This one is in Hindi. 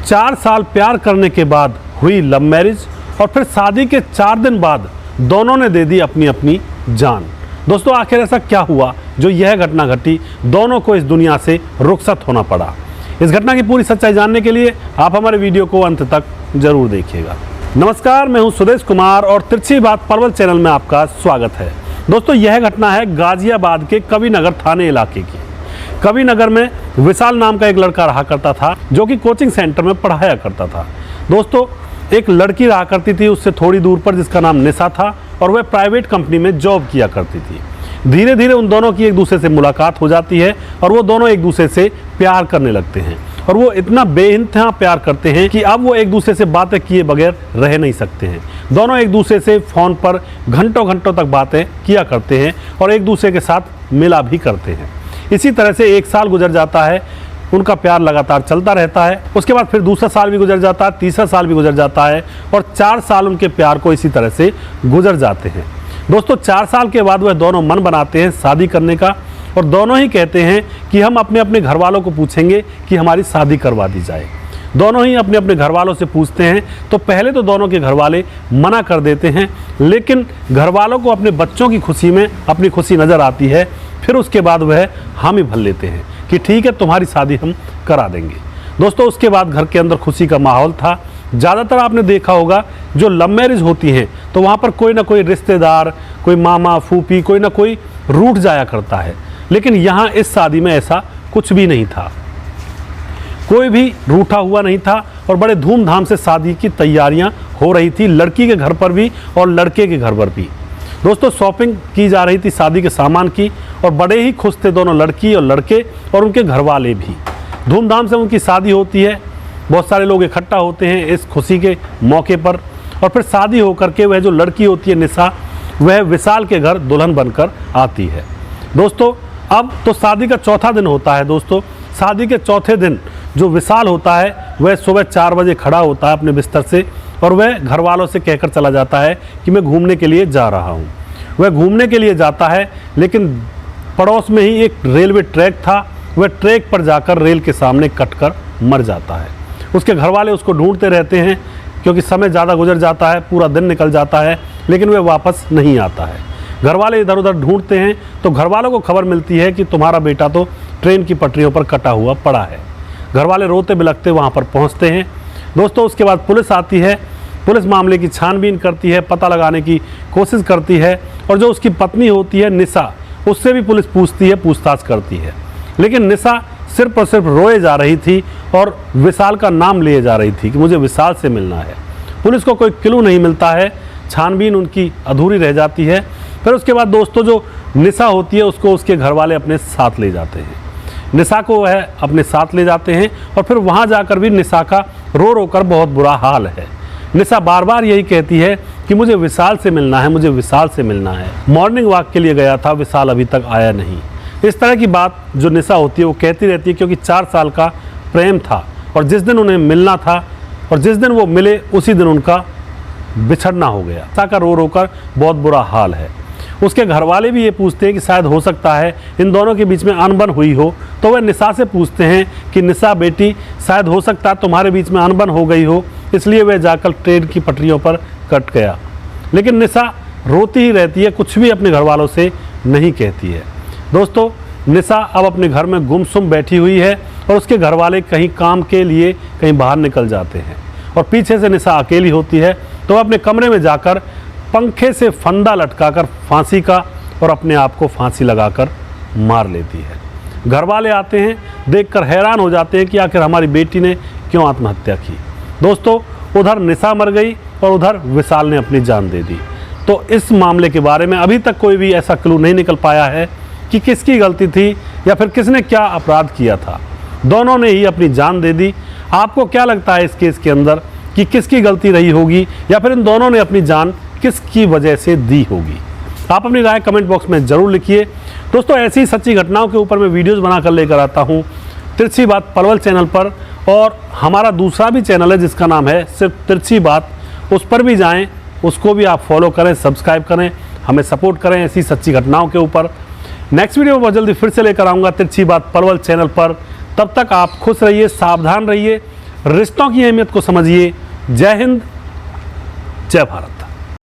4 साल प्यार करने के बाद हुई लव मैरिज और फिर शादी के 4 दिन बाद दोनों ने दे दी अपनी अपनी जान। दोस्तों आखिर ऐसा क्या हुआ जो यह घटना घटी, दोनों को इस दुनिया से रुखसत होना पड़ा। इस घटना की पूरी सच्चाई जानने के लिए आप हमारे वीडियो को अंत तक जरूर देखिएगा। नमस्कार, मैं हूं सुदेश कुमार और तिरछी बात पलवल चैनल में आपका स्वागत है। दोस्तों यह घटना है गाजियाबाद के कविनगर थाने इलाके की। कविनगर में विशाल नाम का एक लड़का रहा करता था जो कि कोचिंग सेंटर में पढ़ाया करता था। दोस्तों एक लड़की रहा करती थी उससे थोड़ी दूर पर जिसका नाम निशा था और वह प्राइवेट कंपनी में जॉब किया करती थी। धीरे धीरे उन दोनों की एक दूसरे से मुलाकात हो जाती है और वो दोनों एक दूसरे से प्यार करने लगते हैं और वो इतना बेइंतहा प्यार करते हैं कि अब वो एक दूसरे से बातें किए बगैर रह नहीं सकते हैं। दोनों एक दूसरे से फ़ोन पर घंटों घंटों तक बातें किया करते हैं और एक दूसरे के साथ मिला भी करते हैं। इसी तरह से 1 साल गुजर जाता है, उनका प्यार लगातार चलता रहता है। उसके बाद फिर दूसरा साल भी गुजर जाता है, तीसरा साल भी गुजर जाता है और 4 साल उनके प्यार को इसी तरह से गुजर जाते हैं। दोस्तों 4 साल के बाद वह दोनों मन बनाते हैं शादी करने का और दोनों ही कहते हैं कि हम अपने अपने घर वालों को पूछेंगे कि हमारी शादी करवा दी जाए। दोनों ही अपने अपने घर वालों से पूछते हैं तो पहले तो दोनों के घर वाले मना कर देते हैं, लेकिन घर वालों को अपने बच्चों की खुशी में अपनी खुशी नज़र आती है। फिर उसके बाद वह हामी भर लेते हैं कि ठीक है तुम्हारी शादी हम करा देंगे। दोस्तों उसके बाद घर के अंदर खुशी का माहौल था। ज़्यादातर आपने देखा होगा जो लव मैरिज होती हैं तो वहाँ पर कोई ना कोई रिश्तेदार, कोई मामा फूफी, कोई ना कोई रूठ जाया करता है, लेकिन यहाँ इस शादी में ऐसा कुछ भी नहीं था। कोई भी रूठा हुआ नहीं था और बड़े धूमधाम से शादी की तैयारियाँ हो रही थी, लड़की के घर पर भी और लड़के के घर पर भी। दोस्तों शॉपिंग की जा रही थी शादी के सामान की और बड़े ही खुश थे दोनों लड़की और लड़के और उनके घर वाले भी। धूमधाम से उनकी शादी होती है, बहुत सारे लोग इकट्ठा होते हैं इस खुशी के मौके पर और फिर शादी होकर के वह जो लड़की होती है निशा, वह विशाल के घर दुल्हन बनकर आती है। दोस्तों अब तो शादी का चौथा दिन होता है। दोस्तों शादी के चौथे दिन जो विशाल होता है वह सुबह 4 बजे खड़ा होता है अपने बिस्तर से और वह घर वालों से कहकर चला जाता है कि मैं घूमने के लिए जा रहा हूँ। वह घूमने के लिए जाता है लेकिन पड़ोस में ही एक रेलवे ट्रैक था, वह ट्रैक पर जाकर रेल के सामने कटकर मर जाता है। उसके घर वाले उसको ढूंढते रहते हैं क्योंकि समय ज़्यादा गुजर जाता है, पूरा दिन निकल जाता है, लेकिन वह वापस नहीं आता है। घर वाले इधर उधर ढूंढते हैं तो घर वालों को खबर मिलती है कि तुम्हारा बेटा तो ट्रेन की पटरियों पर कटा हुआ पड़ा है। घर वाले रोते बिलखते वहाँ पर पहुँचते हैं। दोस्तों उसके बाद पुलिस आती है, पुलिस मामले की छानबीन करती है, पता लगाने की कोशिश करती है और जो उसकी पत्नी होती है निशा, उससे भी पुलिस पूछती है, पूछताछ करती है, लेकिन निशा सिर्फ और सिर्फ रोए जा रही थी और विशाल का नाम लिए जा रही थी कि मुझे विशाल से मिलना है। पुलिस को कोई क्लू नहीं मिलता है, छानबीन उनकी अधूरी रह जाती है। फिर उसके बाद दोस्तों जो निशा होती है उसको उसके घर वाले अपने साथ ले जाते हैं। निशा को वह अपने साथ ले जाते हैं और फिर वहाँ जाकर भी निशा का रो रो कर बहुत बुरा हाल है। निशा बार बार यही कहती है कि मुझे विशाल से मिलना है, मुझे विशाल से मिलना है। मॉर्निंग वॉक के लिए गया था, विशाल अभी तक आया नहीं। इस तरह की बात जो निशा होती है वो कहती रहती है क्योंकि 4 साल का प्रेम था और जिस दिन उन्हें मिलना था और जिस दिन वो मिले उसी दिन उनका बिछड़ना हो गया। निशा का रो रो कर बहुत बुरा हाल है। उसके घर वाले भी ये पूछते हैं कि शायद हो सकता है इन दोनों के बीच में अनबन हुई हो, तो वह निशा से पूछते हैं कि निशा बेटी शायद हो सकता है तुम्हारे बीच में अनबन हो गई हो, इसलिए वह जाकर ट्रेन की पटरियों पर कट गया। लेकिन निशा रोती ही रहती है, कुछ भी अपने घर वालों से नहीं कहती है। दोस्तों निशा अब अपने घर में गुमसुम बैठी हुई है और उसके घर वाले कहीं काम के लिए कहीं बाहर निकल जाते हैं और पीछे से निशा अकेली होती है तो वह अपने कमरे में जाकर पंखे से फंदा लटकाकर फांसी का और अपने आप को फांसी लगाकर मार लेती है। घर वाले आते हैं, देखकर हैरान हो जाते हैं कि आखिर हमारी बेटी ने क्यों आत्महत्या की। दोस्तों उधर निशा मर गई और उधर विशाल ने अपनी जान दे दी। तो इस मामले के बारे में अभी तक कोई भी ऐसा क्लू नहीं निकल पाया है कि किसकी गलती थी या फिर किसने क्या अपराध किया था। दोनों ने ही अपनी जान दे दी। आपको क्या लगता है इस केस के अंदर कि किसकी गलती रही होगी या फिर इन दोनों ने अपनी जान किसकी वजह से दी होगी? आप अपनी राय कमेंट बॉक्स में ज़रूर लिखिए। दोस्तों ऐसी सच्ची घटनाओं के ऊपर मैं वीडियोस बनाकर लेकर आता हूँ तिरछी बात पलवल चैनल पर, और हमारा दूसरा भी चैनल है जिसका नाम है सिर्फ तिरछी बात, उस पर भी जाएं, उसको भी आप फॉलो करें, सब्सक्राइब करें, हमें सपोर्ट करें ऐसी सच्ची घटनाओं के ऊपर। नेक्स्ट वीडियो में बहुत जल्दी फिर से लेकर आऊँगा तिरछी बात पलवल चैनल पर। तब तक आप खुश रहिए, सावधान रहिए, रिश्तों की अहमियत को समझिए। जय हिंद, जय भारत।